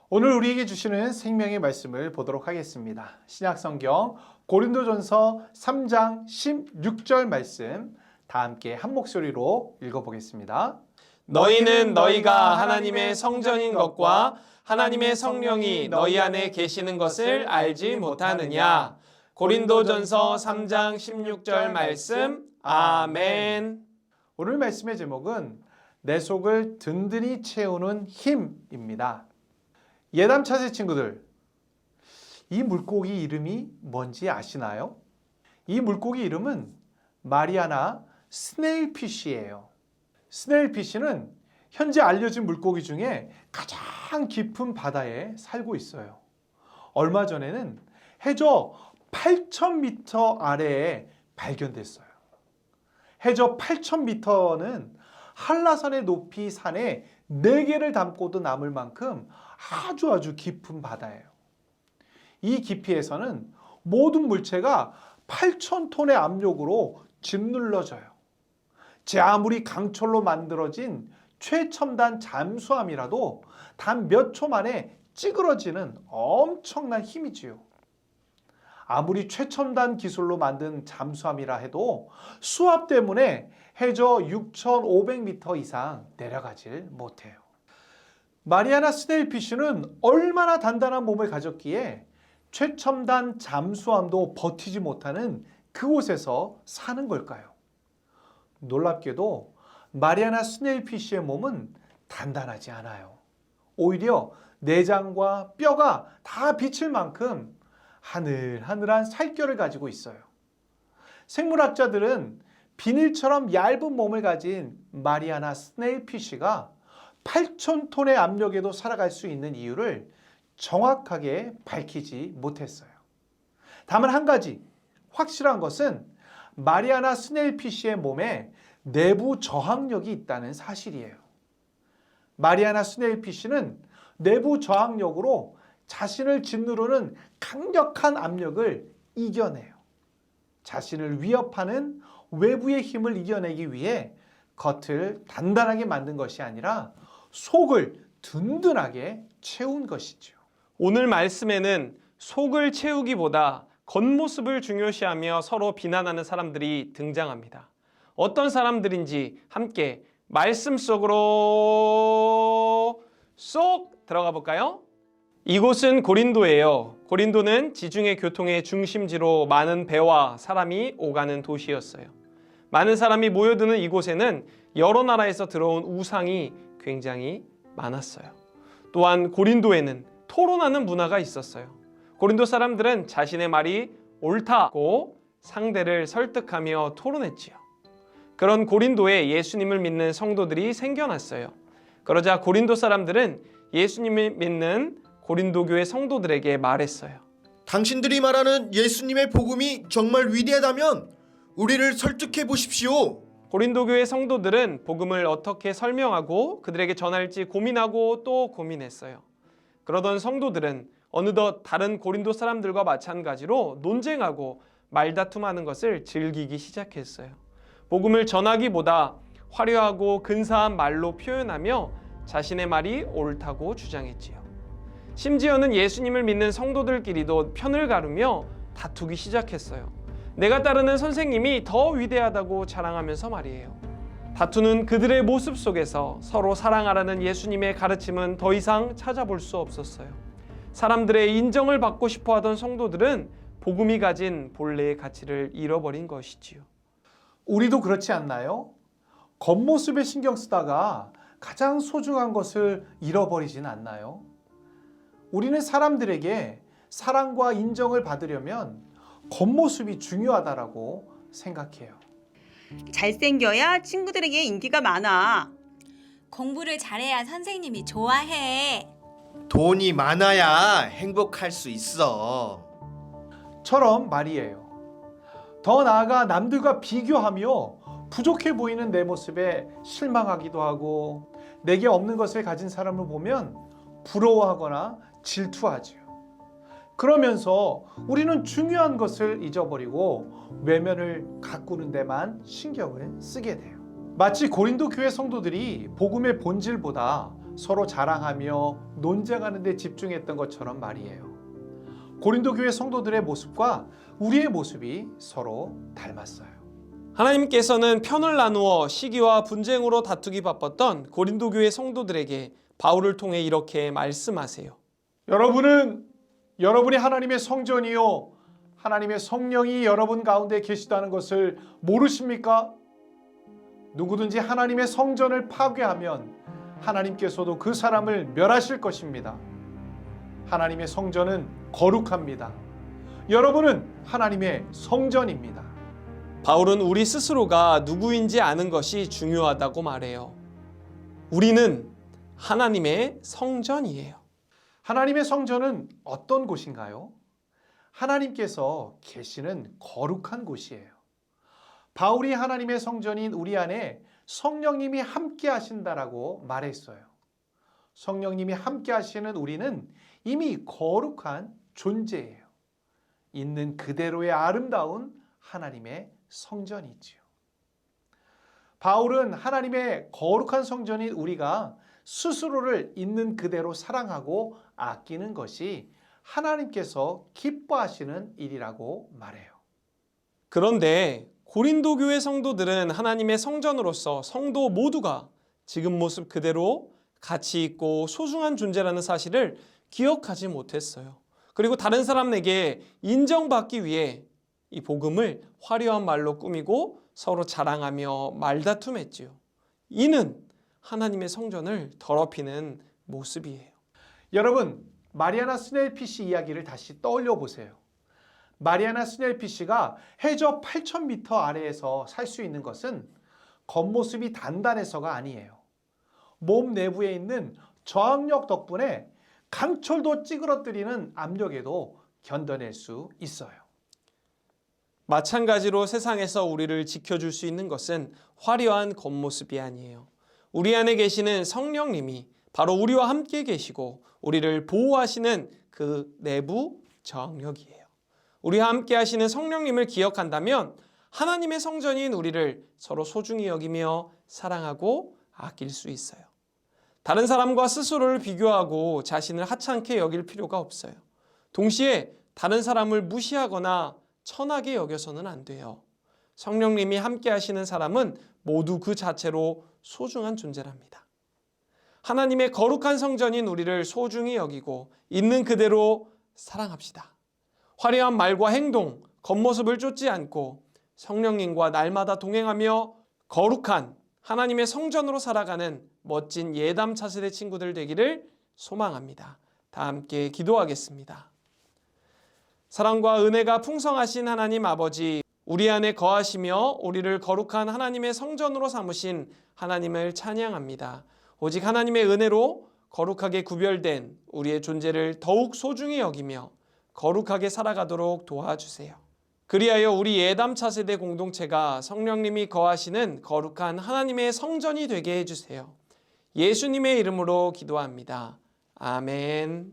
오늘 우리에게 주시는 생명의 말씀을 보도록 하겠습니다. 신약성경 고린도전서 3장 16절 말씀 다 함께 한 목소리로 읽어보겠습니다. 너희는 너희가 하나님의 성전인 것과 하나님의 성령이 너희 안에 계시는 것을 알지 못하느냐. 고린도전서 3장 16절 말씀. 아멘. 오늘 말씀의 제목은 내 속을 든든히 채우는 힘입니다. 예담 차세 친구들, 이 물고기 이름이 뭔지 아시나요? 이 물고기 이름은 마리아나 스네일피쉬예요. 스네일피쉬는 현재 알려진 물고기 중에 가장 깊은 바다에 살고 있어요. 얼마 전에는 해저 8,000m 아래에 발견됐어요. 해저 8,000m는 한라산의 높이 산에 4개를 담고도 남을 만큼 아주 깊은 바다예요. 이 깊이에서는 모든 물체가 8,000톤의 압력으로 짓눌러져요. 제 아무리 강철로 만들어진 최첨단 잠수함이라도 단 몇 초 만에 찌그러지는 엄청난 힘이지요. 아무리 최첨단 기술로 만든 잠수함이라 해도 수압 때문에 해저 6,500m 이상 내려가질 못해요. 마리아나 스네일피쉬는 얼마나 단단한 몸을 가졌기에 최첨단 잠수함도 버티지 못하는 그곳에서 사는 걸까요? 놀랍게도 마리아나 스네일피쉬의 몸은 단단하지 않아요. 오히려 내장과 뼈가 다 비칠 만큼 하늘하늘한 살결을 가지고 있어요. 생물학자들은 비닐처럼 얇은 몸을 가진 마리아나 스네일피쉬가 8,000톤의 압력에도 살아갈 수 있는 이유를 정확하게 밝히지 못했어요. 다만 한 가지 확실한 것은 마리아나 스네일피쉬의 몸에 내부 저항력이 있다는 사실이에요. 마리아나 스네일피쉬는 내부 저항력으로 자신을 짓누르는 강력한 압력을 이겨내요. 자신을 위협하는 외부의 힘을 이겨내기 위해 겉을 단단하게 만든 것이 아니라 속을 든든하게 채운 것이죠. 오늘 말씀에는 속을 채우기보다 겉모습을 중요시하며 서로 비난하는 사람들이 등장합니다. 어떤 사람들인지 함께 말씀 속으로 쏙 들어가 볼까요? 이곳은 고린도예요. 고린도는 지중해 교통의 중심지로 많은 배와 사람이 오가는 도시였어요. 많은 사람이 모여드는 이곳에는 여러 나라에서 들어온 우상이 굉장히 많았어요. 또한 고린도에는 토론하는 문화가 있었어요. 고린도 사람들은 자신의 말이 옳다고 상대를 설득하며 토론했지요. 그런 고린도에 예수님을 믿는 성도들이 생겨났어요. 그러자 고린도 사람들은 예수님을 믿는 고린도 교회 성도들에게 말했어요. 당신들이 말하는 예수님의 복음이 정말 위대하다면 우리를 설득해 보십시오. 고린도 교회 성도들은 복음을 어떻게 설명하고 그들에게 전할지 고민하고 또 고민했어요. 그러던 성도들은 어느덧 다른 고린도 사람들과 마찬가지로 논쟁하고 말다툼하는 것을 즐기기 시작했어요. 복음을 전하기보다 화려하고 근사한 말로 표현하며 자신의 말이 옳다고 주장했지요. 심지어는 예수님을 믿는 성도들끼리도 편을 가르며 다투기 시작했어요. 내가 따르는 선생님이 더 위대하다고 자랑하면서 말이에요. 다투는 그들의 모습 속에서 서로 사랑하라는 예수님의 가르침은 더 이상 찾아볼 수 없었어요. 사람들의 인정을 받고 싶어 하던 성도들은 복음이 가진 본래의 가치를 잃어버린 것이지요. 우리도 그렇지 않나요? 겉모습에 신경 쓰다가 가장 소중한 것을 잃어버리진 않나요? 우리는 사람들에게 사랑과 인정을 받으려면 겉모습이 중요하다라고 생각해요. 잘생겨야 친구들에게 인기가 많아. 공부를 잘해야 선생님이 좋아해. 돈이 많아야 행복할 수 있어. 처럼 말이에요. 더 나아가 남들과 비교하며 부족해 보이는 내 모습에 실망하기도 하고 내게 없는 것을 가진 사람을 보면 부러워하거나 질투하지요. 그러면서 우리는 중요한 것을 잊어버리고 외면을 가꾸는 데만 신경을 쓰게 돼요. 마치 고린도 교회 성도들이 복음의 본질보다 서로 자랑하며 논쟁하는 데 집중했던 것처럼 말이에요. 고린도 교회 성도들의 모습과 우리의 모습이 서로 닮았어요. 하나님께서는 편을 나누어 시기와 분쟁으로 다투기 바빴던 고린도 교회 성도들에게 바울을 통해 이렇게 말씀하세요. 여러분이 하나님의 성전이요 하나님의 성령이 여러분 가운데 계시다는 것을 모르십니까? 누구든지 하나님의 성전을 파괴하면 하나님께서도 그 사람을 멸하실 것입니다. 하나님의 성전은 거룩합니다. 여러분은 하나님의 성전입니다. 바울은 우리 스스로가 누구인지 아는 것이 중요하다고 말해요. 우리는 하나님의 성전이에요. 하나님의 성전은 어떤 곳인가요? 하나님께서 계시는 거룩한 곳이에요. 바울이 하나님의 성전인 우리 안에 성령님이 함께 하신다라고 말했어요. 성령님이 함께 하시는 우리는 이미 거룩한 존재예요. 있는 그대로의 아름다운 하나님의 성전이지요. 바울은 하나님의 거룩한 성전인 우리가 스스로를 있는 그대로 사랑하고 아끼는 것이 하나님께서 기뻐하시는 일이라고 말해요. 그런데 고린도 교회 성도들은 하나님의 성전으로서 성도 모두가 지금 모습 그대로 가치 있고 소중한 존재라는 사실을 기억하지 못했어요. 그리고 다른 사람에게 인정받기 위해 이 복음을 화려한 말로 꾸미고 서로 자랑하며 말다툼했지요. 이는 하나님의 성전을 더럽히는 모습이에요. 여러분, 마리아나 스넬피시 이야기를 다시 떠올려 보세요. 마리아나 스넬피시가 해저 8,000m 아래에서 살 수 있는 것은 겉모습이 단단해서가 아니에요. 몸 내부에 있는 저항력 덕분에 강철도 찌그러뜨리는 압력에도 견뎌낼 수 있어요. 마찬가지로 세상에서 우리를 지켜줄 수 있는 것은 화려한 겉모습이 아니에요. 우리 안에 계시는 성령님이 바로 우리와 함께 계시고 우리를 보호하시는 그 내부 저항력이에요. 우리와 함께 하시는 성령님을 기억한다면 하나님의 성전인 우리를 서로 소중히 여기며 사랑하고 아낄 수 있어요. 다른 사람과 스스로를 비교하고 자신을 하찮게 여길 필요가 없어요. 동시에 다른 사람을 무시하거나 천하게 여겨서는 안 돼요. 성령님이 함께 하시는 사람은 모두 그 자체로 소중한 존재랍니다. 하나님의 거룩한 성전인 우리를 소중히 여기고 있는 그대로 사랑합시다. 화려한 말과 행동, 겉모습을 쫓지 않고 성령님과 날마다 동행하며 거룩한 하나님의 성전으로 살아가는 멋진 예담 차세대 친구들 되기를 소망합니다. 다 함께 기도하겠습니다. 사랑과 은혜가 풍성하신 하나님 아버지, 우리 안에 거하시며 우리를 거룩한 하나님의 성전으로 삼으신 하나님을 찬양합니다. 오직 하나님의 은혜로 거룩하게 구별된 우리의 존재를 더욱 소중히 여기며 거룩하게 살아가도록 도와주세요. 그리하여 우리 예담 차세대 공동체가 성령님이 거하시는 거룩한 하나님의 성전이 되게 해주세요. 예수님의 이름으로 기도합니다. 아멘.